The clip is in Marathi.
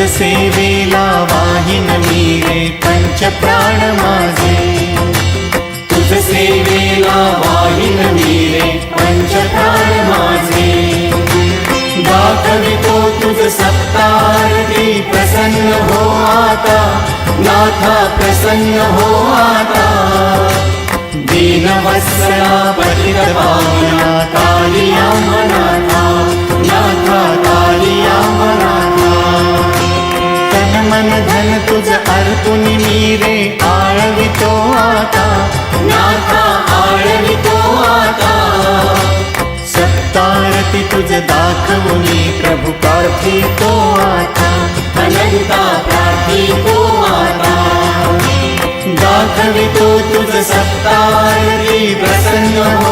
सेवेला वाहिन मी रे पंच प्राण माझे, तुझ सेवेला वाहिन मी रे पंच प्राण माझे। दाखवितो तुझ सत्तारती प्रसन्न हो आता, नाथा प्रसन्न हो आता। दीनवत्सला पतित पावना तालिया मनाथा, नाथा तालिया मनाथा। तन मन धन तुझ अर्पुन मी रे आळवितो आता, नाथा आळवितो आता। सत्तारती तुझ दाखवुनी प्रभु प्रार्थितो आता, अनंता प्रार्थितो आता। दाखवितो तुझ सत्तारती प्रसन्न हो